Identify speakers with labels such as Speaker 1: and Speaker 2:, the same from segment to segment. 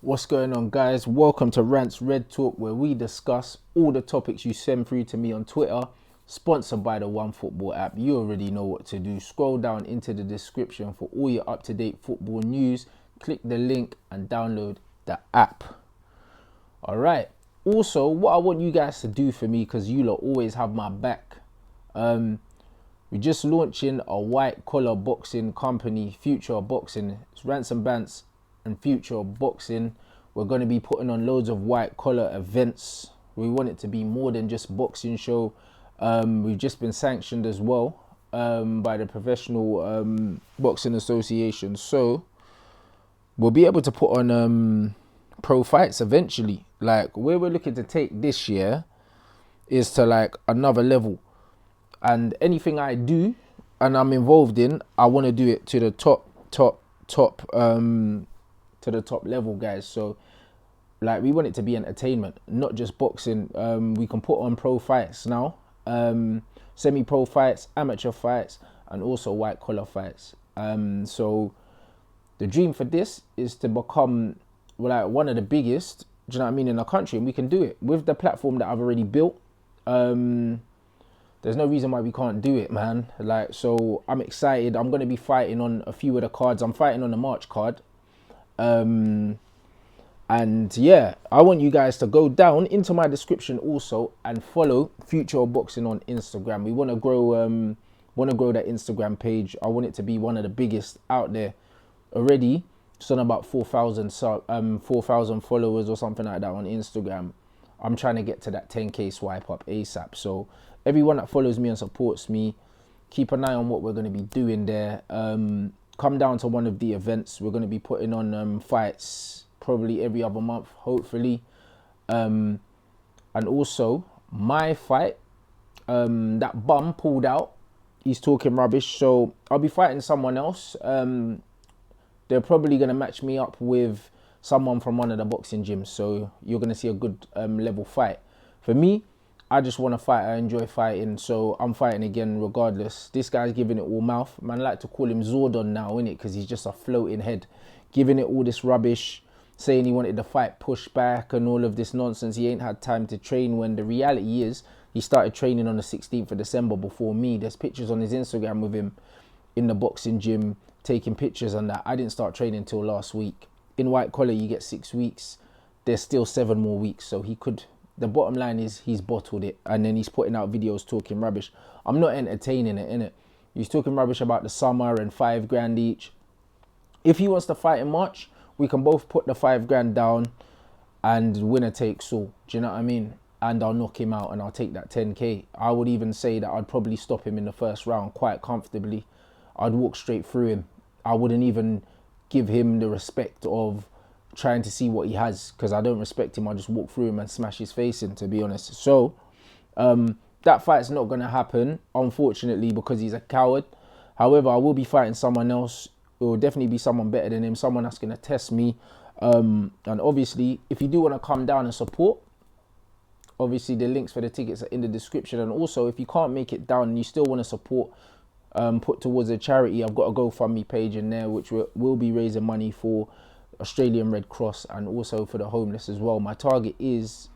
Speaker 1: What's going on, guys? Welcome to Rants Red Talk, where we discuss all the topics you send through to me on Twitter. Sponsored by the OneFootball app. You already know what to do. Scroll down into the description for all your up-to-date football news. Click the link and download the app. All right. Also, what I want you guys to do for me, because you lot always have my back. We're just launching a white collar boxing company, Future Boxing. It's Rants and Bants and Future Boxing. We're going to be putting on loads of white collar events. We want it to be more than just boxing show. We've just been sanctioned as well by the Professional Boxing Association. So we'll be able to put on pro fights eventually. Like, where we're looking to take this year is to like another level. And anything I do and I'm involved in, I want to do it to the top to the top level, guys. So like, we want it to be entertainment, not just boxing. We can put on pro fights now, semi-pro fights, amateur fights, and also white collar fights. So the dream for this is to become like one of the biggest, do you know what I mean, in the country, and we can do it with the platform that I've already built. There's no reason why we can't do it, man. Like, so I'm excited. I'm going to be fighting on a few of the cards. I'm fighting on the March card. And yeah, I want you guys to go down into my description also and follow Future Boxing on Instagram. We want to grow that Instagram page. I want it to be one of the biggest out there. Already it's on about 4,000 followers or something like that on Instagram. I'm trying to get to that 10k swipe up ASAP. So everyone that follows me and supports me, keep an eye on what we're going to be doing there. Come down to one of the events. We're going to be putting on fights probably every other month, hopefully. And also my fight, that bum pulled out. He's talking rubbish. So I'll be fighting someone else. They're probably going to match me up with someone from one of the boxing gyms. So you're going to see a good level fight. For me, I just want to fight. I enjoy fighting, so I'm fighting again regardless. This guy's giving it all mouth. Man, I like to call him Zordon now, innit? Because he's just a floating head. Giving it all this rubbish, saying he wanted the fight pushed back and all of this nonsense. He ain't had time to train, when the reality is he started training on the 16th of December before me. There's pictures on his Instagram with him in the boxing gym, taking pictures and that. I didn't start training until last week. In white collar, you get 6 weeks. There's still 7 more weeks, so he could... The bottom line is he's bottled it, and then he's putting out videos talking rubbish. I'm not entertaining it, innit? He's talking rubbish about the summer and 5 grand each. If he wants to fight in March, we can both put the 5 grand down and winner takes all. Do you know what I mean? And I'll knock him out and I'll take that 10k. I would even say that I'd probably stop him in the first round quite comfortably. I'd walk straight through him. I wouldn't even give him the respect of trying to see what he has, because I don't respect him. I just walk through him and smash his face in, to be honest. So that fight's not going to happen, unfortunately, because he's a coward. However, I will be fighting someone else. It will definitely be someone better than him, someone that's going to test me. And obviously, if you do want to come down and support, obviously the links for the tickets are in the description. And also, if you can't make it down and you still want to support, put towards a charity, I've got a GoFundMe page in there, which will be raising money for Australian Red Cross and also for the homeless as well. My target is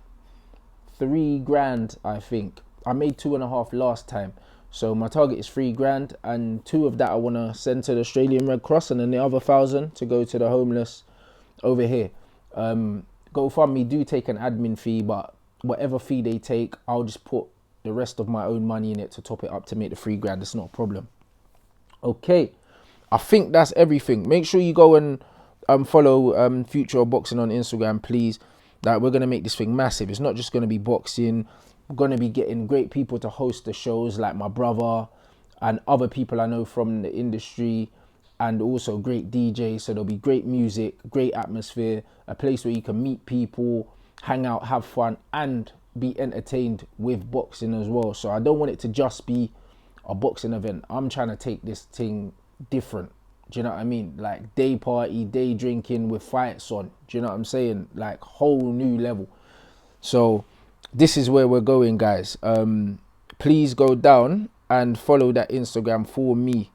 Speaker 1: 3 grand, I think. I made 2.5 last time, so my target is 3 grand, and 2 of that I want to send to the Australian Red Cross, and then the other 1,000 to go to the homeless over here. GoFundMe do take an admin fee, but whatever fee they take, I'll just put the rest of my own money in it to top it up to make the 3 grand. It's not a problem. Okay, I think that's everything. Make sure you go and follow Future Boxing on Instagram, please. That we're going to make this thing massive. It's not just going to be boxing. We're going to be getting great people to host the shows, like my brother and other people I know from the industry, and also great DJs. So there'll be great music, great atmosphere, a place where you can meet people, hang out, have fun, and be entertained with boxing as well. So I don't want it to just be a boxing event. I'm trying to take this thing different. Do you know what I mean? Like day party, day drinking with fights on. Do you know what I'm saying? Like whole new level. So this is where we're going, guys. Please go down and follow that Instagram for me.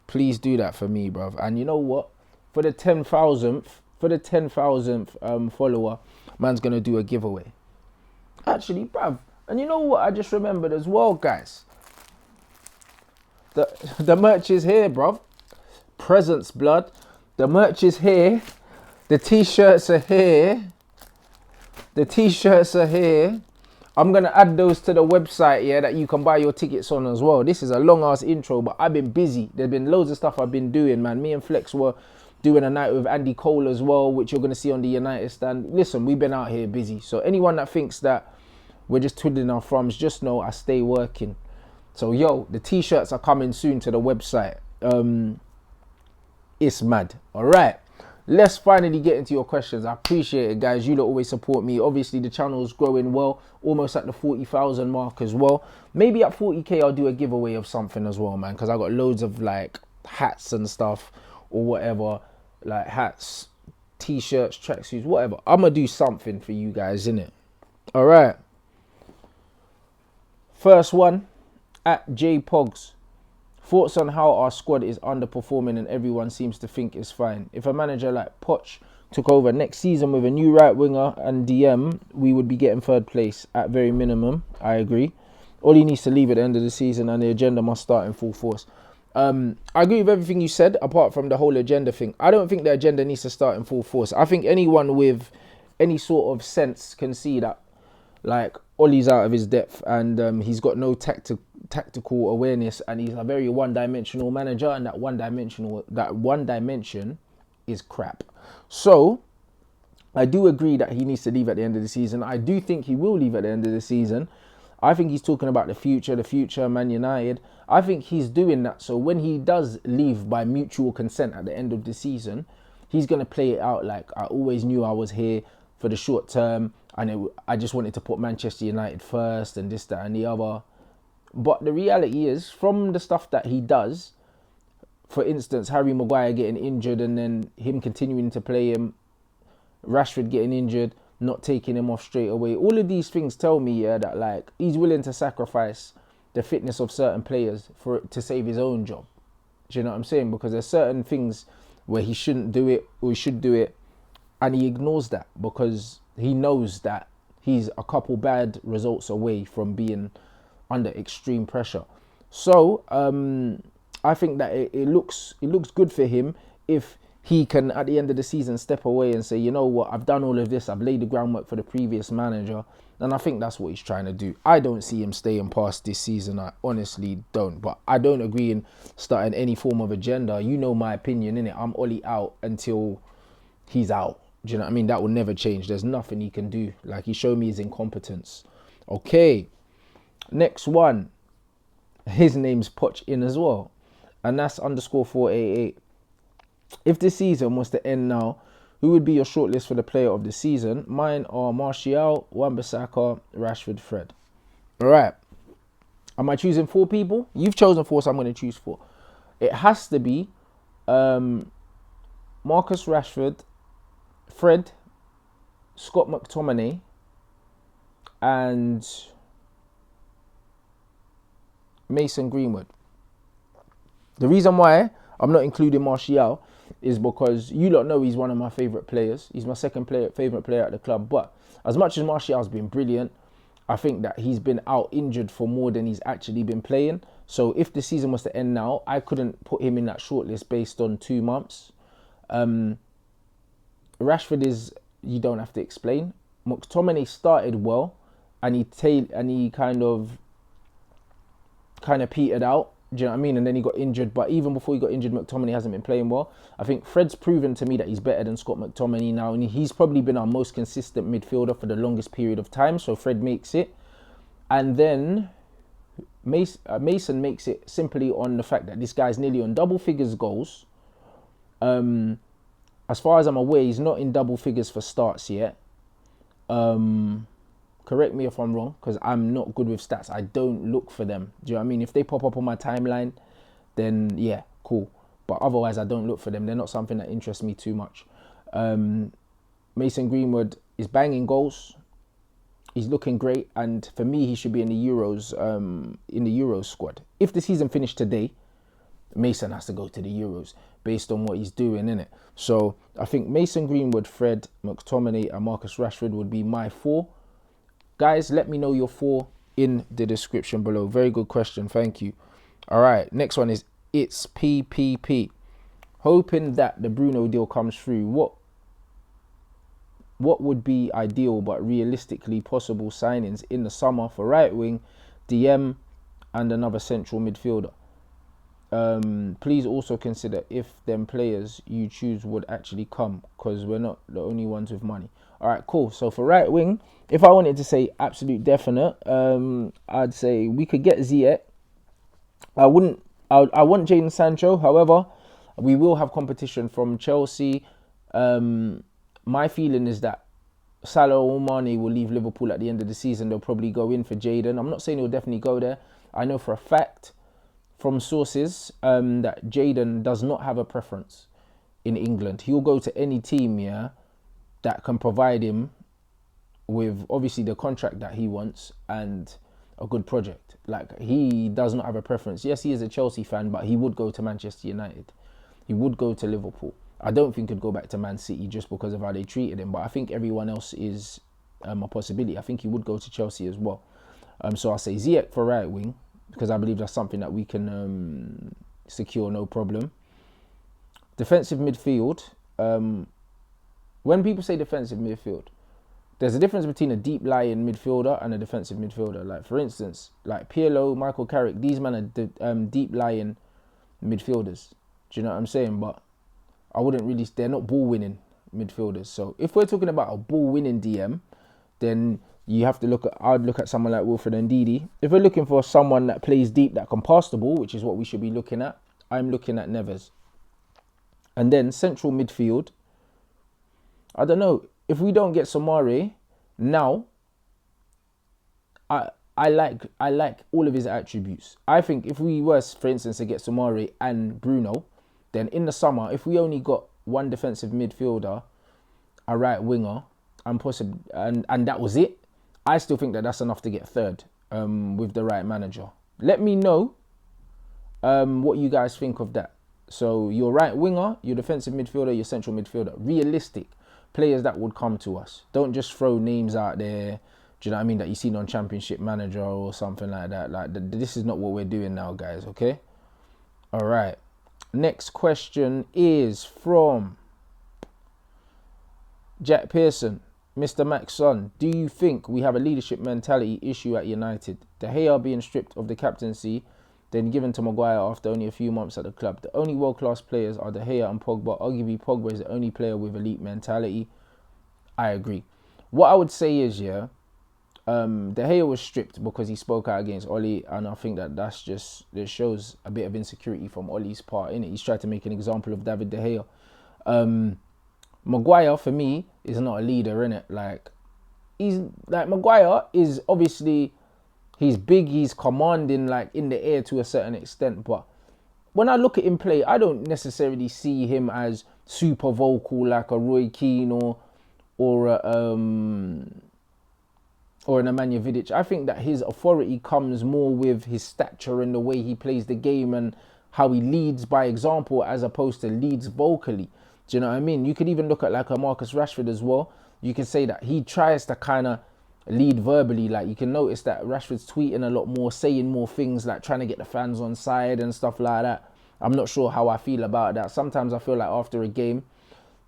Speaker 1: Please do that for me, bruv. And you know what? For the 10,000th follower, man's gonna do a giveaway. Actually, bruv. And you know what? I just remembered as well, guys. The merch is here, bruv. Presents, blood. The merch is here. The t-shirts are here. The t-shirts are here. I'm going to add those to the website, yeah, that you can buy your tickets on as well. This is a long-ass intro, but I've been busy. There's been loads of stuff I've been doing, man. Me and Flex were doing a night with Andy Cole as well, which you're going to see on the United stand. Listen, we've been out here busy. So anyone that thinks that we're just twiddling our thumbs, just know I stay working. So, yo, the t-shirts are coming soon to the website. It's mad. All right. Let's finally get into your questions. I appreciate it, guys. You lot always support me. Obviously, the channel's growing well. Almost at the 40,000 mark as well. Maybe at 40k, I'll do a giveaway of something as well, man. Because I got loads of, like, hats and stuff or whatever. Like, hats, t-shirts, tracksuits, whatever. I'm going to do something for you guys, innit? All right. First one, at J Pogs. Thoughts on how our squad is underperforming and everyone seems to think it's fine. If a manager like Poch took over next season with a new right winger and DM, we would be getting third place at very minimum. I agree. All he needs to leave at the end of the season and the agenda must start in full force. I agree with everything you said, apart from the whole agenda thing. I don't think the agenda needs to start in full force. I think anyone with any sort of sense can see that, like, Ollie's out of his depth and he's got no tactical awareness, and he's a very one-dimensional manager, and that one dimension is crap. So I do agree that he needs to leave at the end of the season. I do think he will leave at the end of the season. I think he's talking about the future, Man United. I think he's doing that so when he does leave by mutual consent at the end of the season, he's going to play it out like, I always knew I was here for the short term, and I just wanted to put Manchester United first and this, that and the other. But the reality is, from the stuff that he does, for instance, Harry Maguire getting injured and then him continuing to play him, Rashford getting injured, not taking him off straight away, all of these things tell me, yeah, that, like, he's willing to sacrifice the fitness of certain players to save his own job. Do you know what I'm saying? Because there's certain things where he shouldn't do it or he should do it, and he ignores that because he knows that he's a couple bad results away from being under extreme pressure. So I think that it looks good for him if he can, at the end of the season, step away and say, you know what, I've done all of this, I've laid the groundwork for the previous manager, and I think that's what he's trying to do. I don't see him staying past this season. I honestly don't. But I don't agree in starting any form of agenda. You know my opinion, innit? I'm Ollie out until he's out. Do you know what I mean? That will never change. There's nothing he can do. Like, he showed me his incompetence. Okay. Next one. His name's Poch in as well. And that's _488. If the season was to end now, who would be your shortlist for the player of the season? Mine are Martial, Wan-Bissaka, Rashford, Fred. All right. Am I choosing 4 people? You've chosen 4, so I'm going to choose 4. It has to be Marcus Rashford, Fred, Scott McTominay, and Mason Greenwood. The reason why I'm not including Martial is because you lot know he's one of my favourite players. He's my second favourite player at the club. But as much as Martial's been brilliant, I think that he's been out injured for more than he's actually been playing. So if the season was to end now, I couldn't put him in that shortlist based on 2 months. Rashford is, you don't have to explain. McTominay started well, and he kind of petered out. Do you know what I mean? And then he got injured. But even before he got injured, McTominay hasn't been playing well. I think Fred's proven to me that he's better than Scott McTominay now. And he's probably been our most consistent midfielder for the longest period of time. So Fred makes it. And then Mason makes it simply on the fact that this guy's nearly on double figures goals. As far as I'm aware, he's not in double figures for starts yet. Correct me if I'm wrong, because I'm not good with stats. I don't look for them. Do you know what I mean? If they pop up on my timeline, then yeah, cool. But otherwise, I don't look for them. They're not something that interests me too much. Mason Greenwood is banging goals. He's looking great, and for me, he should be in the Euros squad. If the season finished today, Mason has to go to the Euros based on what he's doing, innit? So I think Mason Greenwood, Fred, McTominay, and Marcus Rashford would be my 4. Guys, let me know your 4 in the description below. Very good question. Thank you. All right. Next one is It's PPP. Hoping that the Bruno deal comes through. What would be ideal but realistically possible signings in the summer for right wing, DM, and another central midfielder? Please also consider if them players you choose would actually come, because we're not the only ones with money. All right, cool. So for right wing, if I wanted to say absolute definite, I'd say we could get Ziyech. I want Jadon Sancho. However, we will have competition from Chelsea. My feeling is that Salah or Mane will leave Liverpool at the end of the season. They'll probably go in for Jadon. I'm not saying he'll definitely go there. I know for a fact from sources that Jadon does not have a preference in England. He'll go to any team, yeah, that can provide him with obviously the contract that he wants and a good project. Like, he does not have a preference. Yes, he is a Chelsea fan, but he would go to Manchester United. He would go to Liverpool. I don't think he'd go back to Man City just because of how they treated him, but I think everyone else is a possibility. I think he would go to Chelsea as well. So I'll say Ziyech for right wing, because I believe that's something that we can secure, no problem. Defensive midfield. When people say defensive midfield, there's a difference between a deep lying midfielder and a defensive midfielder. Like, for instance, like Pirlo, Michael Carrick, these men are deep lying midfielders. Do you know what I'm saying? But I wouldn't really, they're not ball winning midfielders. So if we're talking about a ball winning DM, then you have to look at, I'd look at someone like Wilfred Ndidi. If we're looking for someone that plays deep, that can pass the ball, which is what we should be looking at, I'm looking at Neves. And then central midfield, I don't know, if we don't get Samare now, I like all of his attributes. I think if we were, for instance, to get Samare and Bruno, then in the summer, if we only got one defensive midfielder, a right winger, and that was it, I still think that that's enough to get third with the right manager. Let me know what you guys think of that. So your right winger, your defensive midfielder, your central midfielder, realistic players that would come to us. Don't just throw names out there, do you know what I mean, that you seen on Championship Manager or something like that. Like, this is not what we're doing now, guys, okay? All right. Next question is from Jack Pearson. Mr. Mac's son, do you think we have a leadership mentality issue at United? De Gea being stripped of the captaincy, then given to Maguire after only a few months at the club. The only world-class players are De Gea and Pogba. Arguably, Pogba is the only player with elite mentality. I agree. What I would say is, yeah, De Gea was stripped because he spoke out against Oli, and I think that it shows a bit of insecurity from Oli's part in it. He's tried to make an example of David De Gea. Maguire, for me, is not a leader, innit? Like, Maguire is obviously, he's big, he's commanding, like, in the air to a certain extent, but when I look at him play, I don't necessarily see him as super vocal like a Roy Keane or an Nemanja Vidic. I think that his authority comes more with his stature and the way he plays the game and how he leads by example as opposed to leads vocally. Do you know what I mean? You could even look at like a Marcus Rashford as well. You can say that he tries to kind of lead verbally. Like, you can notice that Rashford's tweeting a lot more, saying more things, like trying to get the fans on side and stuff like that. I'm not sure how I feel about that. Sometimes I feel like after a game,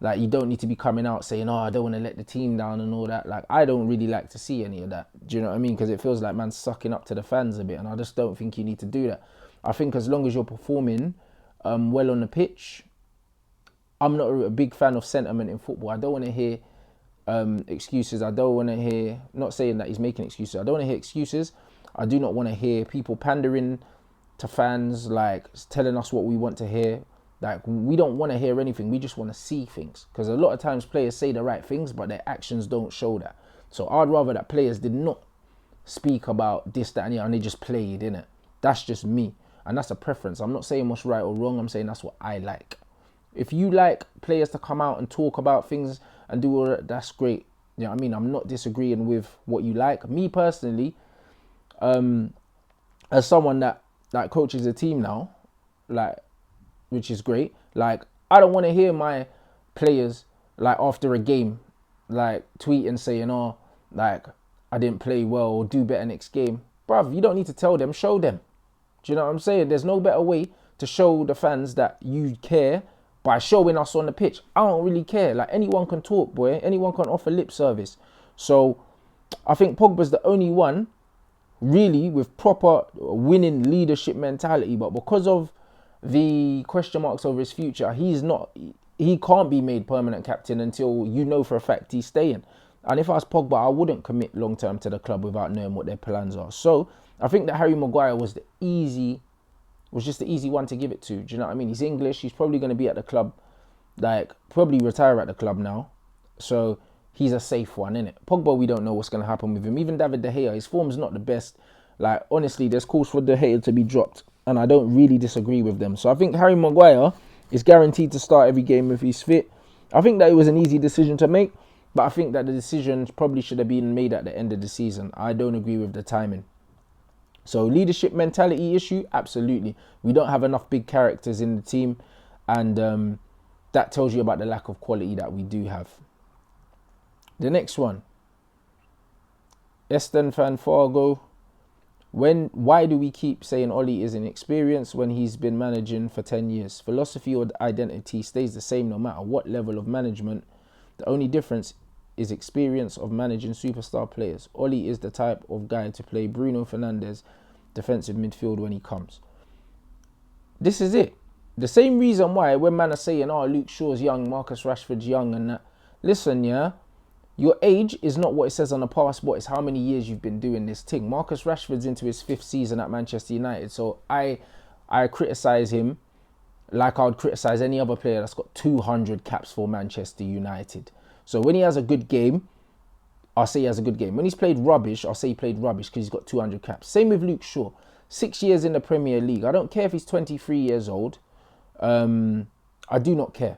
Speaker 1: like, you don't need to be coming out saying, oh, I don't want to let the team down and all that. Like, I don't really like to see any of that. Do you know what I mean? Because it feels like man's sucking up to the fans a bit, and I just don't think you need to do that. I think as long as you're performing well on the pitch, I'm not a big fan of sentiment in football. I don't want to hear excuses. I don't want to hear, not saying that he's making excuses. I don't want to hear excuses. I do not want to hear people pandering to fans, like telling us what we want to hear. Like, we don't want to hear anything. We just want to see things. Because a lot of times players say the right things, but their actions don't show that. So I'd rather that players did not speak about this, that, and the other, and they just played, innit? That's just me. And that's a preference. I'm not saying what's right or wrong. I'm saying that's what I like. If you like players to come out and talk about things and do all that, that's great. You know what I mean? I'm not disagreeing with what you like. Me personally, as someone that coaches a team now, like, which is great. Like, I don't want to hear my players, like, after a game, like, tweeting saying, oh, like, I didn't play well or do better next game. Bruv, you don't need to tell them, show them. Do you know what I'm saying? There's no better way to show the fans that you care by showing us on the pitch. I don't really care. Like, anyone can talk, boy. Anyone can offer lip service. So I think Pogba's the only one really with proper winning leadership mentality. But because of the question marks over his future, he can't be made permanent captain until you know for a fact he's staying. And if I was Pogba, I wouldn't commit long term to the club without knowing what their plans are. So I think that Harry Maguire was just the easy one to give it to. Do you know what I mean? He's English. He's probably going to be at the club, like, probably retire at the club now. So he's a safe one, innit? Pogba, we don't know what's going to happen with him. Even David De Gea, his form's not the best. Like, honestly, there's calls for De Gea to be dropped, and I don't really disagree with them. So I think Harry Maguire is guaranteed to start every game if he's fit. I think that it was an easy decision to make, but I think that the decision probably should have been made at the end of the season. I don't agree with the timing. So leadership mentality issue, absolutely. We don't have enough big characters in the team, and that tells you about the lack of quality that we do have. The next one, Eston Fanfargo. Why do we keep saying Oli is inexperienced when he's been managing for 10 years? Philosophy or identity stays the same no matter what level of management. The only difference is experience of managing superstar players. Oli is the type of guy to play Bruno Fernandes defensive midfield when he comes. This is it. The same reason why when man are saying, oh, Luke Shaw's young, Marcus Rashford's young and that. Listen, yeah, your age is not what it says on the passport. It's how many years you've been doing this thing. Marcus Rashford's into his 5th season at Manchester United. So I criticise him like I would criticise any other player that's got 200 caps for Manchester United. So when he has a good game, I'll say he has a good game. When he's played rubbish, I'll say he played rubbish because he's got 200 caps. Same with Luke Shaw. 6 years in the Premier League. I don't care if he's 23 years old. I do not care.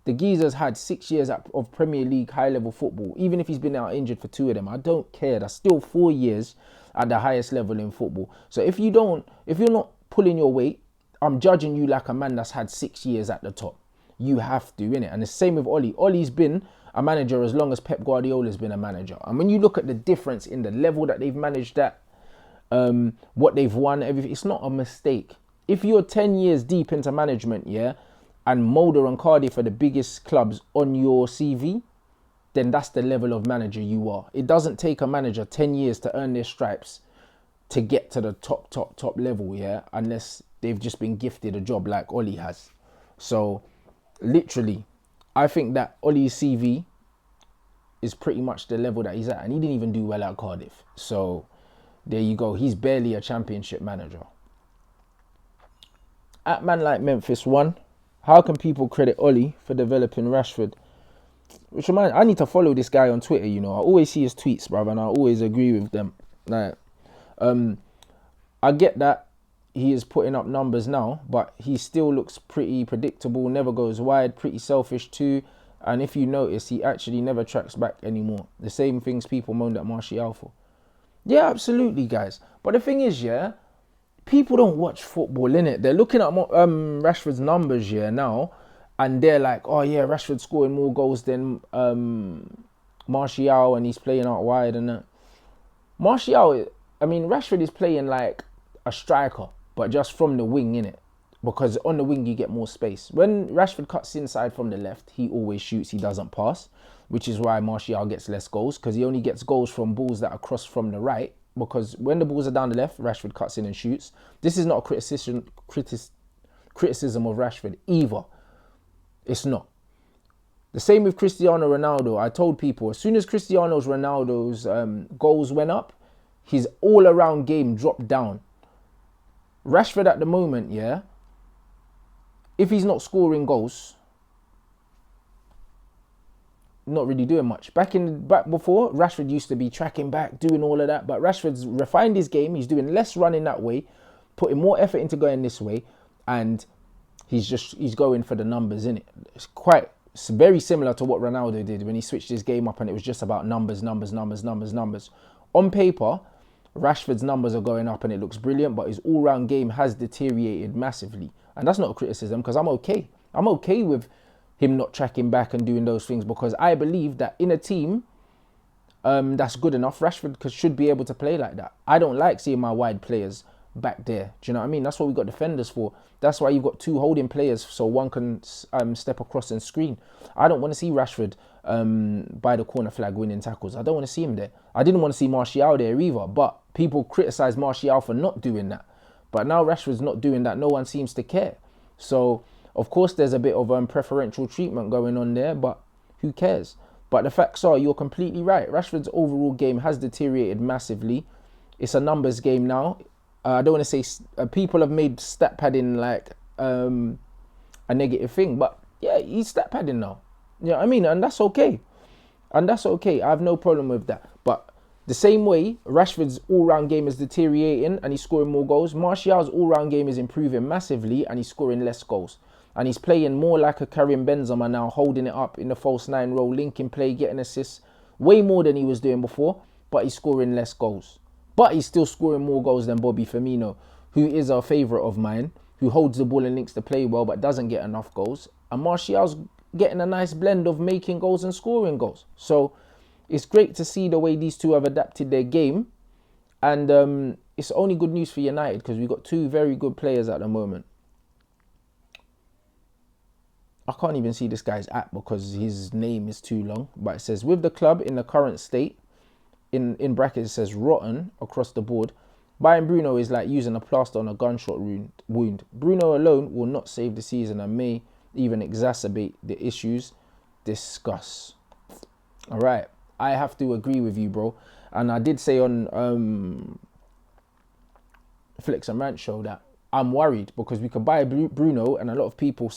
Speaker 1: The geezer's had 6 years of Premier League high-level football. Even if he's been out injured for 2 of them, I don't care. That's still 4 years at the highest level in football. So if you're not pulling your weight, I'm judging you like a man that's had 6 years at the top. You have to, innit? And the same with Oli. Oli's been a manager as long as Pep Guardiola's been a manager. And when you look at the difference in the level that they've managed at, what they've won, everything, it's not a mistake. If you're 10 years deep into management, yeah, and Mulder and Cardiff are the biggest clubs on your CV, then that's the level of manager you are. It doesn't take a manager 10 years to earn their stripes to get to the top level, yeah, unless they've just been gifted a job like Oli has. So, literally, I think that Oli's CV is pretty much the level that he's at, and he didn't even do well at Cardiff. So, there you go. He's barely a championship manager. At Man Like Memphis 1, how can people credit Oli for developing Rashford? Which reminds, I need to follow this guy on Twitter, you know. I always see his tweets, bruv, and I always agree with them. Like, I get that he is putting up numbers now, but he still looks pretty predictable, never goes wide, pretty selfish too. And if you notice, he actually never tracks back anymore. The same things people moaned at Martial for. Yeah, absolutely, guys. But the thing is, yeah, people don't watch football, innit? They're looking at Rashford's numbers, yeah, now, and they're like, oh yeah, Rashford's scoring more goals than Martial, and he's playing out wide and that. Rashford is playing like a striker, but just from the wing, innit? Because on the wing you get more space. When Rashford cuts inside from the left, he always shoots, he doesn't pass, which is why Martial gets less goals, because he only gets goals from balls that are crossed from the right, because when the balls are down the left, Rashford cuts in and shoots. This is not a criticism of Rashford either. It's not. The same with Cristiano Ronaldo. I told people, as soon as Ronaldo's goals went up, his all-around game dropped down. Rashford at the moment, yeah, if he's not scoring goals, not really doing much. Back before, Rashford used to be tracking back, doing all of that, but Rashford's refined his game. He's doing less running that way, putting more effort into going this way, and he's going for the numbers, innit? It's very similar to what Ronaldo did when he switched his game up and it was just about numbers. On paper, Rashford's numbers are going up and it looks brilliant, but his all-round game has deteriorated massively. And that's not a criticism, because I'm okay. I'm okay with him not tracking back and doing those things, because I believe that in a team that's good enough, Rashford should be able to play like that. I don't like seeing my wide players back there. Do you know what I mean? That's what we got defenders for. That's why you've got two holding players, so one can step across and screen. I don't want to see Rashford by the corner flag winning tackles. I don't want to see him there. I didn't want to see Martial there either, but people criticise Martial for not doing that. But now Rashford's not doing that. No one seems to care. So, of course, there's a bit of preferential treatment going on there, but who cares? But the facts are, you're completely right. Rashford's overall game has deteriorated massively. It's a numbers game now. I don't want to say people have made stat padding like a negative thing, but yeah, he's stat padding now. You know what I mean? And that's okay. And that's okay. I have no problem with that. But the same way Rashford's all-round game is deteriorating and he's scoring more goals, Martial's all-round game is improving massively and he's scoring less goals. And he's playing more like a Karim Benzema now, holding it up in the false nine role, linking play, getting assists, way more than he was doing before, but he's scoring less goals. But he's still scoring more goals than Bobby Firmino, who is a favourite of mine, who holds the ball and links the play well, but doesn't get enough goals. And Martial's getting a nice blend of making goals and scoring goals. So it's great to see the way these two have adapted their game. And it's only good news for United, because we've got two very good players at the moment. I can't even see this guy's app because his name is too long. But it says, with the club in the current state, in brackets it says rotten across the board, buying Bruno is like using a plaster on a gunshot wound. Bruno alone will not save the season and may even exacerbate the issues. Discuss. All right. I have to agree with you, bro. And I did say on Flicks and Rant show that I'm worried, because we could buy Bruno and a lot of people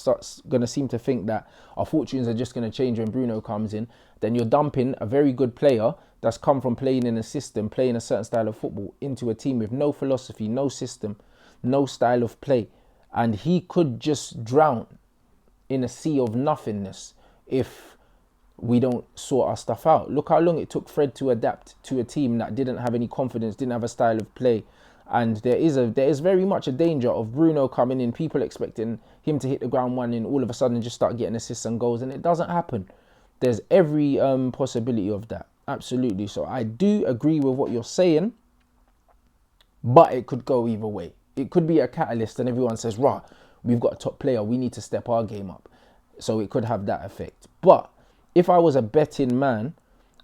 Speaker 1: going to seem to think that our fortunes are just going to change when Bruno comes in. Then you're dumping a very good player that's come from playing in a system, playing a certain style of football, into a team with no philosophy, no system, no style of play. And he could just drown in a sea of nothingness if we don't sort our stuff out. Look how long it took Fred to adapt to a team that didn't have any confidence, didn't have a style of play. And there is very much a danger of Bruno coming in, people expecting him to hit the ground running, all of a sudden just start getting assists and goals, and it doesn't happen. There's every possibility of that, absolutely. So I do agree with what you're saying, but it could go either way. It could be a catalyst and everyone says, rah, we've got a top player, we need to step our game up. So it could have that effect. But if I was a betting man,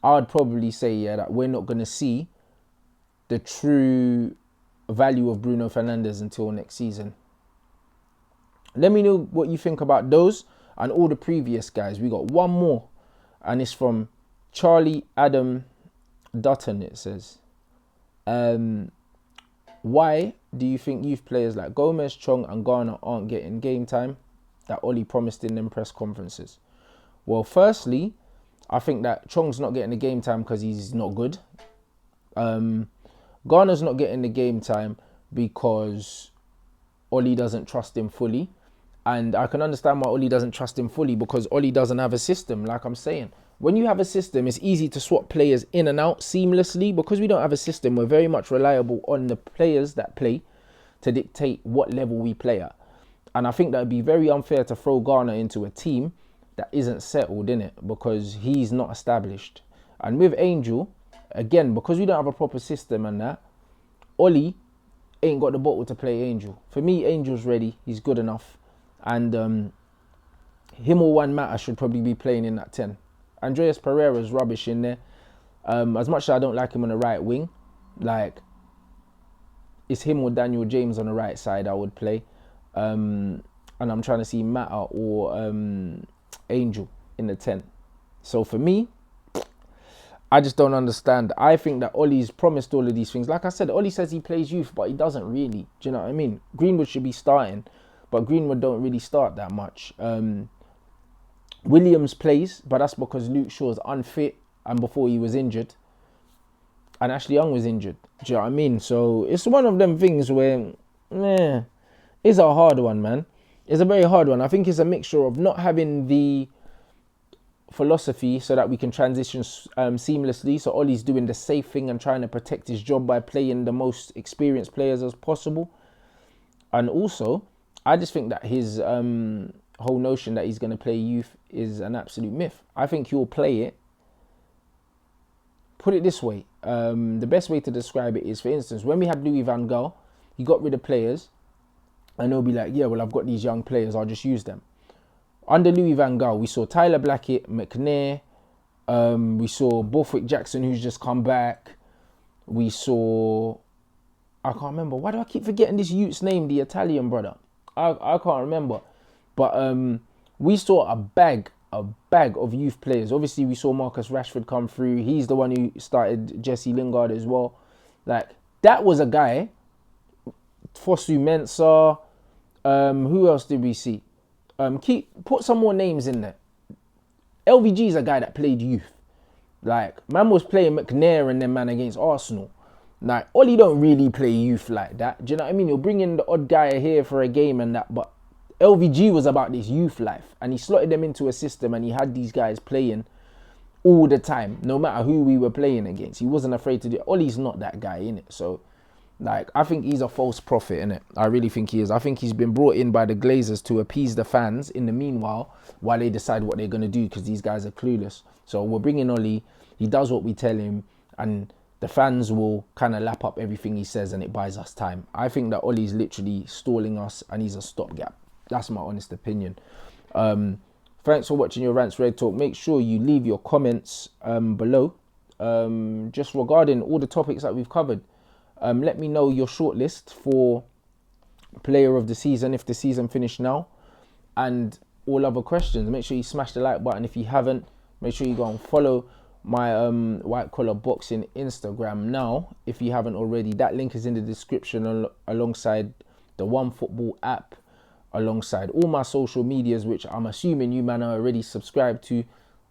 Speaker 1: I'd probably say, yeah, that we're not going to see the true value of Bruno Fernandes until next season. Let me know what you think about those and all the previous guys. We got one more, and it's from Charlie Adam Dutton. It says, why do you think youth players like Gomez, Chong and Garner aren't getting game time that Oli promised in them press conferences? Well, firstly, I think that Chong's not getting the game time because he's not good. Garner's not getting the game time because Oli doesn't trust him fully. And I can understand why Oli doesn't trust him fully, because Oli doesn't have a system, like I'm saying. When you have a system, it's easy to swap players in and out seamlessly. Because we don't have a system, we're very much reliable on the players that play to dictate what level we play at. And I think that would be very unfair to throw Garner into a team that isn't settled in it, because he's not established. And with Angel, again, because we don't have a proper system and that, Oli ain't got the bottle to play Angel. For me, Angel's ready. He's good enough. And him or Juan Mata should probably be playing in that 10. Andreas Pereira's rubbish in there. As much as I don't like him on the right wing, like, it's him or Daniel James on the right side I would play. And I'm trying to see Mata or Angel in the 10. So for me, I just don't understand. I think that Ollie's promised all of these things. Like I said, Ollie says he plays youth, but he doesn't really. Do you know what I mean? Greenwood should be starting, but Greenwood don't really start that much. Williams plays, but that's because Luke Shaw's unfit and before he was injured. And Ashley Young was injured. Do you know what I mean? So it's one of them things where, it's a hard one, man. It's a very hard one. I think it's a mixture of not having the philosophy so that we can transition seamlessly. So Ollie's doing the safe thing and trying to protect his job by playing the most experienced players as possible. And also, I just think that his whole notion that he's going to play youth is an absolute myth. I think he'll play it. Put it this way, the best way to describe it is, for instance, when we had Louis van Gaal, he got rid of players, and they'll be like, yeah, well, I've got these young players, I'll just use them. Under Louis van Gaal, we saw Tyler Blackett, McNair, we saw Borthwick Jackson, who's just come back. We saw, I can't remember. Why do I keep forgetting this youth's name, the Italian brother? I can't remember. But we saw a bag of youth players. Obviously, we saw Marcus Rashford come through. He's the one who started Jesse Lingard as well. Like, that was a guy. Fosu Mensah. Who else did we see? Put some more names in there. LVG is a guy that played youth. Like, man was playing McNair and them man against Arsenal. Like, Ollie don't really play youth like that. Do you know what I mean? He'll bring in the odd guy here for a game and that, but LVG was about this youth life, and he slotted them into a system, and he had these guys playing all the time, no matter who we were playing against. He wasn't afraid to do it. Ollie's not that guy, innit? So, like, I think he's a false prophet, innit? I really think he is. I think he's been brought in by the Glazers to appease the fans in the meanwhile, while they decide what they're going to do, because these guys are clueless. So we're bringing Ollie. He does what we tell him, and the fans will kind of lap up everything he says, and it buys us time. I think that Ollie's literally stalling us, and he's a stopgap. That's my honest opinion. Thanks for watching your Rants Red Talk. Make sure you leave your comments below, just regarding all the topics that we've covered. Let me know your shortlist for player of the season, if the season finished now, and all other questions. Make sure you smash the like button if you haven't. Make sure you go and follow my White Collar Boxing Instagram now if you haven't already. That link is in the description alongside the OneFootball app, alongside all my social medias, which I'm assuming you man are already subscribed to.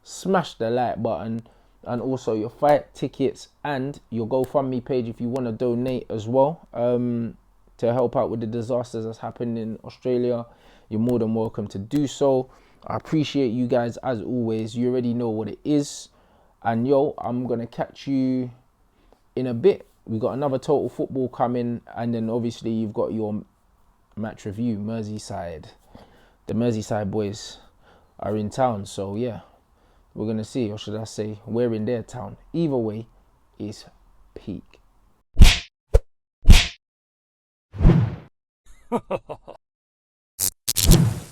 Speaker 1: Smash the like button, and also your fight tickets and your GoFundMe page if you want to donate as well, to help out with the disasters that's happened in Australia. You're more than welcome to do so. I appreciate you guys as always. You already know what it is. And yo, I'm gonna catch you in a bit. We got another Total Football coming, and then obviously you've got your match review, Merseyside. The Merseyside boys are in town, so yeah, we're gonna see, or should I say, we're in their town. Either way, it's peak.